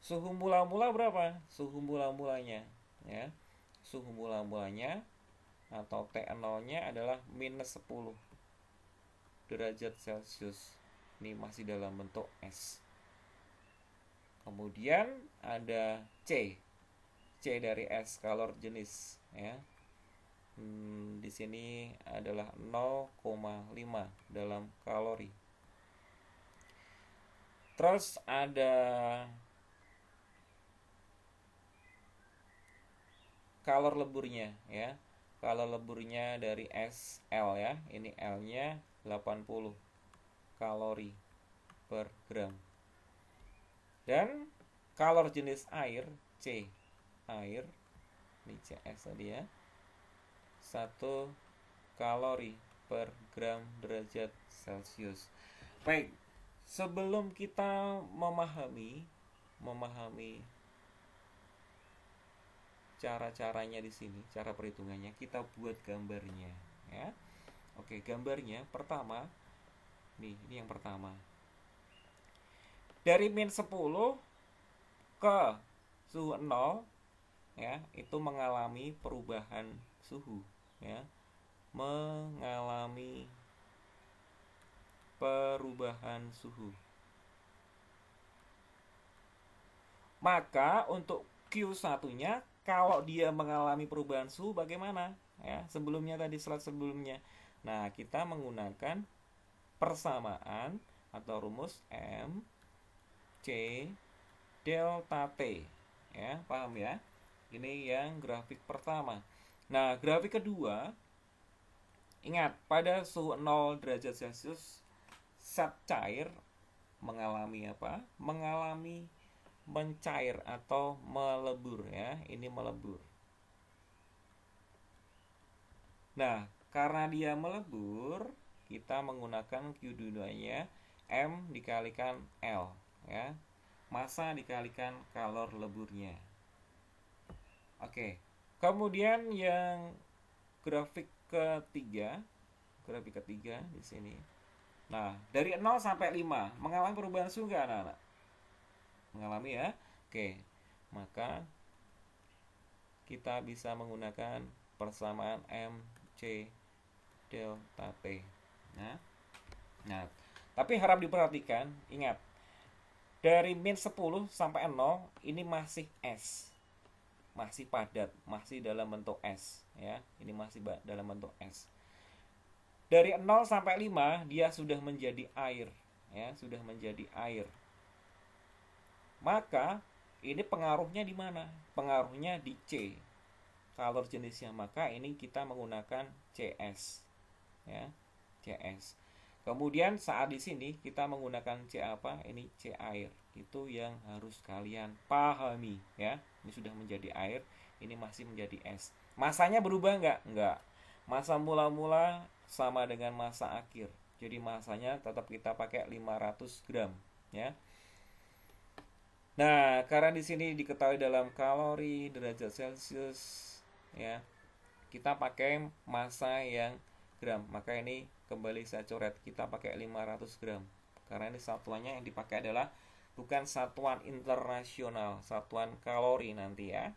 Suhu mula-mula berapa? Suhu mula-mulanya ya. Suhu mula-mulanya atau T0-nya adalah minus 10 derajat Celcius. Ini masih dalam bentuk es. Kemudian ada C. C dari es, kalor jenis ya. Di sini adalah 0,5 dalam kalori. Terus ada kalor leburnya ya. Kalor leburnya dari es L ya. Ini L-nya 80 kalori per gram. Dan kalor jenis air C. Air ini CS tadi ya. 1 kalori per gram derajat Celcius. Baik, sebelum kita memahami cara-caranya di sini, cara perhitungannya, kita buat gambarnya ya. Oke, gambarnya pertama ini yang pertama. Dari min 10 ke suhu 0 ya, itu mengalami perubahan suhu ya. Mengalami perubahan suhu. Maka untuk Q1-nya kalau dia mengalami perubahan suhu bagaimana? Ya, sebelumnya tadi slide sebelumnya. Nah, kita menggunakan persamaan atau rumus M C delta T. Ya, paham ya? Ini yang grafik pertama. Nah, grafik kedua, ingat pada suhu 0 derajat Celcius zat cair mengalami apa? Mengalami mencair atau melebur ya. Ini melebur. Nah, karena dia melebur, kita menggunakan Q2-nya M dikalikan L ya. Massa dikalikan kalor leburnya. Oke. Kemudian yang grafik ketiga di sini. Nah, dari 0 sampai 5 mengalami perubahan suhu nggak anak-anak? Mengalami ya. Oke. Maka kita bisa menggunakan persamaan M C delta T. Nah, tapi harap diperhatikan, ingat, dari min 10 sampai 0 ini masih es. Masih padat, masih dalam bentuk es ya. Ini masih dalam bentuk es. Dari 0 sampai 5 dia sudah menjadi air ya, sudah menjadi air. Maka ini pengaruhnya di mana? Pengaruhnya di C, kalor jenisnya. Maka ini kita menggunakan CS, ya, CS. Kemudian saat di sini kita menggunakan C apa? Ini C air. Itu yang harus kalian pahami, ya. Ini sudah menjadi air, ini masih menjadi es. Masanya berubah nggak? Nggak. Masa mula-mula sama dengan masa akhir. Jadi masanya tetap kita pakai 500 gram, ya. Nah, karena di sini diketahui dalam kalori, derajat Celcius, ya, kita pakai massa yang gram. Maka ini kembali saya coret, kita pakai 500 gram. Karena ini satuannya yang dipakai adalah bukan satuan internasional, satuan kalori nanti ya.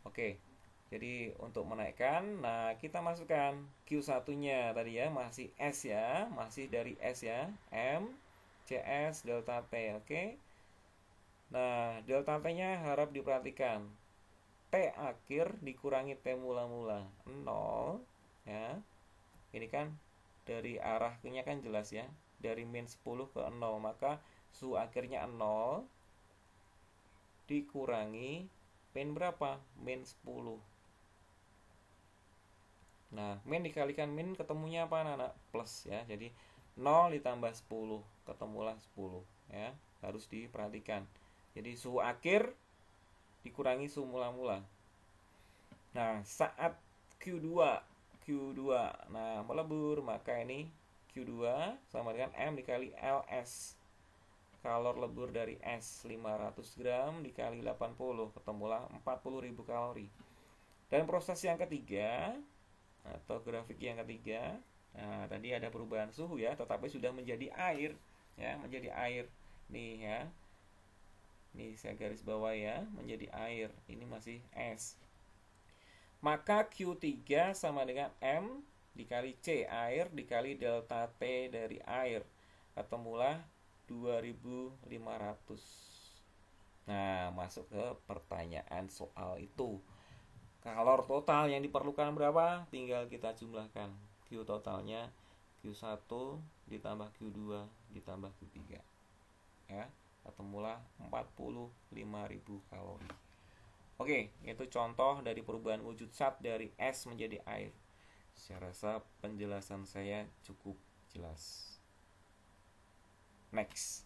Oke. Jadi untuk menaikkan, nah kita masukkan Q1-nya tadi ya, masih S ya, masih dari S ya, M, CS, delta T, oke. Nah, delta T-nya harap diperhatikan. T akhir dikurangi T mula-mula 0 ya. Ini kan dari arahnya kan jelas ya. Dari min 10 ke 0, maka suhu akhirnya 0 dikurangi min berapa? Min 10. Nah, min dikalikan min ketemunya apa anak-anak? Plus ya. Jadi 0 ditambah 10 ketemulah 10 ya. Harus diperhatikan. Jadi suhu akhir dikurangi suhu mula-mula. Nah, saat Q2 nah melebur, maka ini Q2 sama dengan M dikali LS. Kalor lebur dari S 500 gram dikali 80, ketemulah 40.000 kalori. Dan proses yang ketiga atau grafik yang ketiga, nah tadi ada perubahan suhu ya, tetapi sudah menjadi air ya, menjadi air. Nih ya. Nih saya garis bawah ya, menjadi air. Ini masih S. Maka Q3 sama dengan M dikali C air dikali delta T dari air. Ketemulah 2500. Nah, masuk ke pertanyaan soal itu. Kalor total yang diperlukan berapa? Tinggal kita jumlahkan. Q totalnya Q1 ditambah Q2 ditambah Q3. Ya, ketemulah 45.000 kalori. Oke, itu contoh dari perubahan wujud zat dari es menjadi air. Saya rasa penjelasan saya cukup jelas. Next.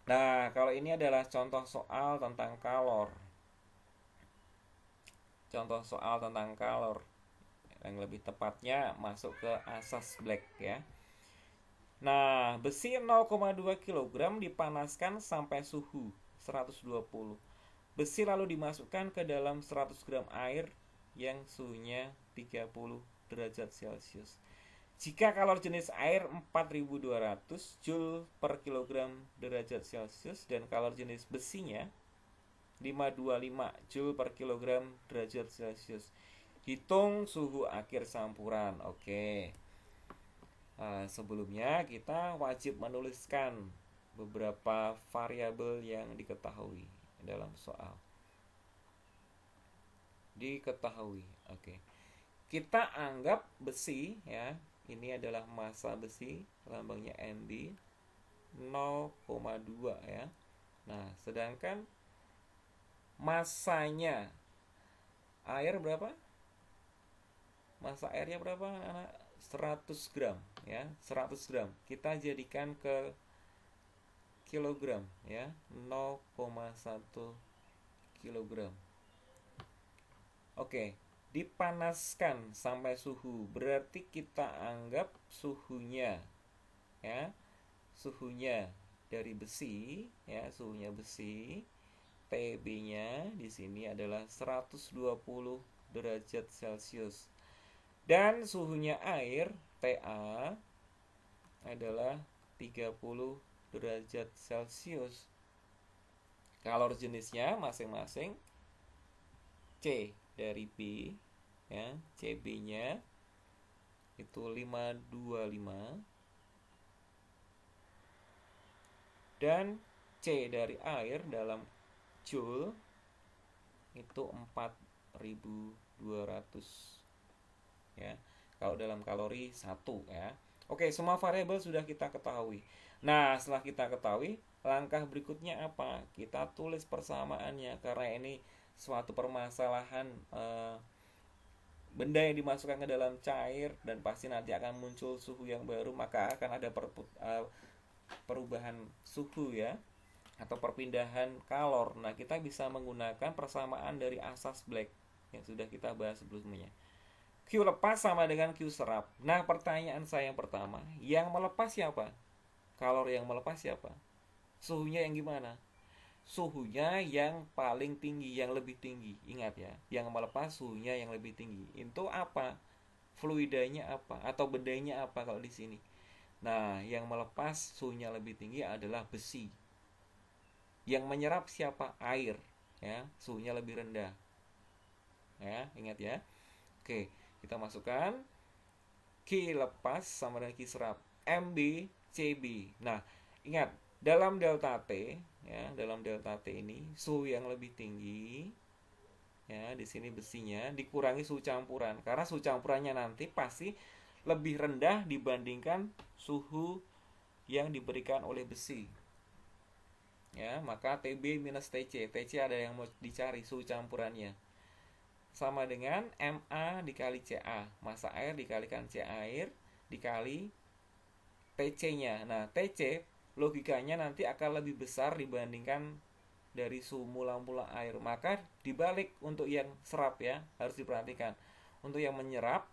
Nah, kalau ini adalah contoh soal tentang kalor. Contoh soal tentang kalor. Yang lebih tepatnya masuk ke asas Black ya. Nah, besi 0,2 kg dipanaskan sampai suhu 120. Besi lalu dimasukkan ke dalam 100 gram air yang suhunya 30 derajat Celcius. Jika kalor jenis air 4200 Joule per kilogram derajat Celcius dan kalor jenis besinya 525 Joule per kilogram derajat Celcius. Hitung suhu akhir campuran. Oke. Sebelumnya kita wajib menuliskan beberapa variabel yang diketahui dalam soal. Diketahui. Oke. Kita anggap besi ya, ini adalah massa besi, lambangnya Mb 0,2 ya. Nah, sedangkan massanya air berapa? Massa airnya berapa anak? 100 gram ya, 100 gram. Kita jadikan ke kilogram ya, 0,1 kilogram. Oke, dipanaskan sampai suhu, berarti kita anggap suhunya ya, suhunya dari besi ya, suhunya besi, TB-nya di sini adalah 120 derajat Celcius. Dan suhunya air TA adalah 30 derajat Celcius. Kalor jenisnya masing-masing C dari B ya, CB-nya itu 525 dan C dari air dalam Joule itu 4200 ya. Kalau dalam kalori 1 ya. Oke, semua variabel sudah kita ketahui. Nah, setelah kita ketahui, Langkah berikutnya apa? Kita tulis persamaannya, karena ini suatu permasalahan benda yang dimasukkan ke dalam cair dan pasti nanti akan muncul suhu yang baru, maka akan ada perubahan suhu ya, atau perpindahan kalor. Nah, kita bisa menggunakan persamaan dari asas Black yang sudah kita bahas sebelumnya. Q lepas sama dengan Q serap. Nah, pertanyaan saya yang pertama, yang melepas siapa? Kalor yang melepas siapa? Suhunya yang gimana? Suhunya yang paling tinggi, yang lebih tinggi. Ingat ya, yang melepas suhunya yang lebih tinggi. Itu apa? Fluidanya apa? Atau bedanya apa kalau di sini? Nah, yang melepas suhunya lebih tinggi adalah besi. Yang menyerap siapa? Air. Ya, suhunya lebih rendah. Ya, ingat ya. Oke, kita masukkan Q lepas sama dengan Q serap. MB CB. Nah, ingat dalam delta T ya, dalam delta T ini suhu yang lebih tinggi ya, di sini besinya dikurangi suhu campuran, karena suhu campurannya nanti pasti lebih rendah dibandingkan suhu yang diberikan oleh besi. Ya, maka TB minus TC. TC ada yang mau dicari suhu campurannya. Sama dengan MA dikali CA, massa air dikalikan C air dikali TC-nya. Nah, TC logikanya nanti akan lebih besar dibandingkan dari suhu mula-mula air. Maka dibalik untuk yang serap ya, harus diperhatikan. Untuk yang menyerap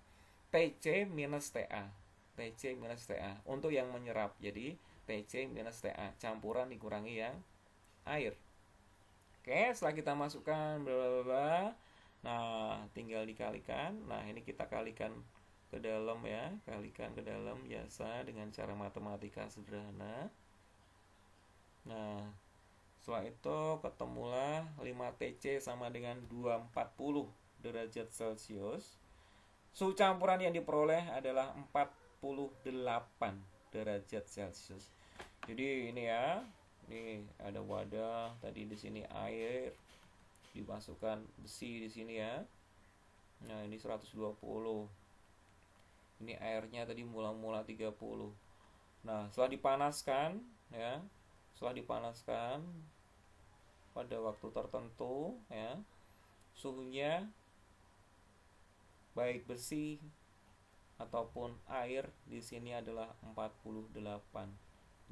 TC minus TA. TC minus TA. Untuk yang menyerap, jadi TC minus TA. Campuran dikurangi yang air. Oke, setelah kita masukkan bla bla bla. Nah, tinggal dikalikan. Nah, ini kita kalikan ke dalam ya, kalikan ke dalam biasa dengan cara matematika sederhana. Nah, setelah itu ketemulah 5 TC sama dengan 240 derajat Celcius. Suhu campuran yang diperoleh adalah 48 derajat Celcius. Jadi ini ya, ini ada wadah, tadi di sini air, dimasukkan besi di sini ya. Nah, ini 120. Ini airnya tadi mula-mula 30. Nah, setelah dipanaskan ya, setelah dipanaskan pada waktu tertentu ya, suhunya baik besi ataupun air di sini adalah 48.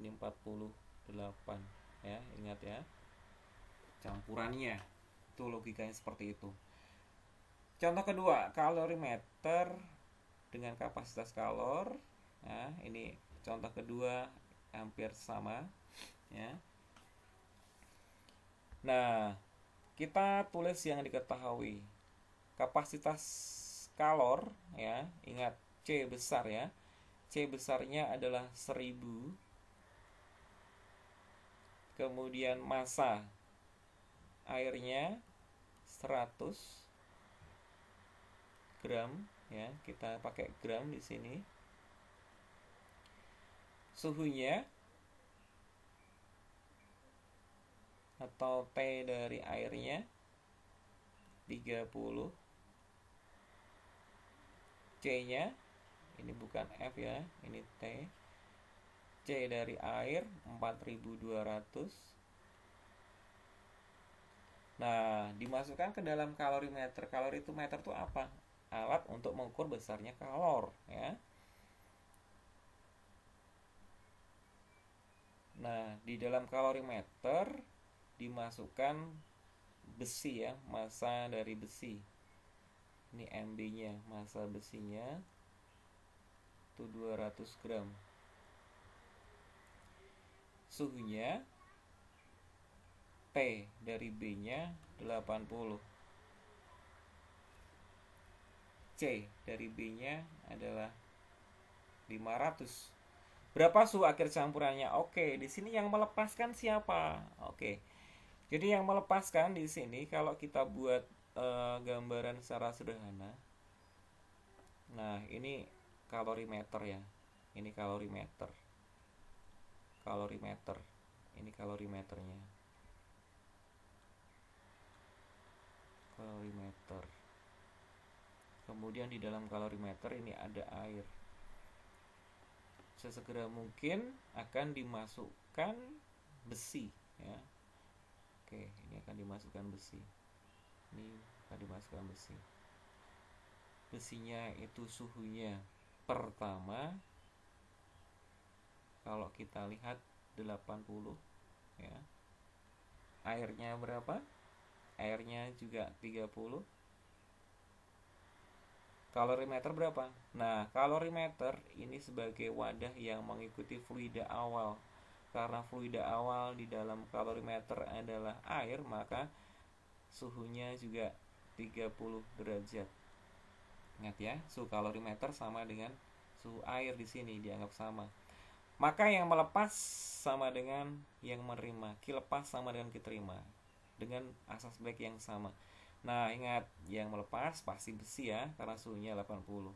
Ini 48 ya, ingat ya. Campurannya itu logikanya seperti itu. Contoh kedua, kalorimeter dengan kapasitas kalor. Nah, ini contoh kedua hampir sama ya. Nah, kita tulis yang diketahui. Kapasitas kalor ya, ingat C besar ya. C besarnya adalah 1000. Kemudian massa airnya 100 gram ya, kita pakai gram di sini. Suhunya atau T dari airnya 30. C-nya ini bukan F ya, ini T. C dari air 4200. Nah, dimasukkan ke dalam kalorimeter. Kalori itu, meter itu apa? Alat untuk mengukur besarnya kalor ya. Nah, di dalam kalorimeter dimasukkan besi ya, massa dari besi. Ini MB-nya, massa besinya itu 200 gram. Suhunya T dari B-nya 80. C dari B-nya adalah 500. Berapa suhu akhir campurannya? Oke, di sini yang melepaskan siapa? Oke. Jadi yang melepaskan di sini kalau kita buat gambaran secara sederhana. Nah, ini kalorimeter ya. Ini kalorimeter. Kalorimeter. Ini kalorimeternya. Kalorimeter. Kemudian di dalam kalorimeter ini ada air. Sesegera mungkin akan dimasukkan besi ya. Oke, ini akan dimasukkan besi. Ini akan dimasukkan besi. Besinya itu suhunya pertama, kalau kita lihat 80 ya. Airnya berapa? Airnya juga 30. Kalorimeter berapa? Nah, kalorimeter ini sebagai wadah yang mengikuti fluida awal. Karena fluida awal di dalam kalorimeter adalah air, maka suhunya juga 30 derajat. Ingat ya, suhu kalorimeter sama dengan suhu air di sini dianggap sama. Maka yang melepas sama dengan yang menerima. Ki lepas sama dengan ki terima. Dengan asas Black yang sama. Nah, ingat, yang melepas pasti besi ya, karena suhunya 80.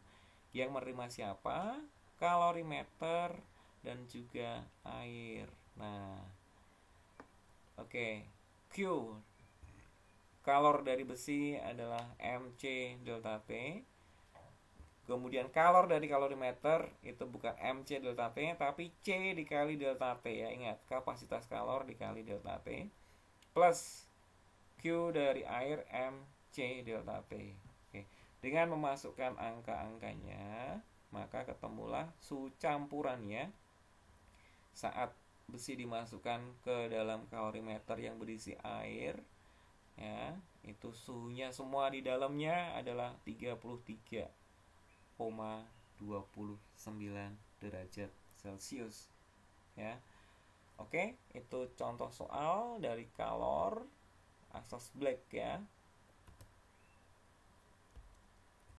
Yang menerima siapa? Kalorimeter dan juga air. Nah, oke. Q. Kalor dari besi adalah MC delta T. Kemudian kalor dari kalorimeter itu bukan MC delta T, tapi C dikali delta T ya. Ingat, kapasitas kalor dikali delta T. Plus Q dari air MC delta T. Oke. Dengan memasukkan angka-angkanya, maka ketemulah suhu campurannya saat besi dimasukkan ke dalam kalorimeter yang berisi air ya, itu suhunya semua di dalamnya adalah 33,29 derajat Celcius ya. Oke, itu contoh soal dari kalor asas Black ya.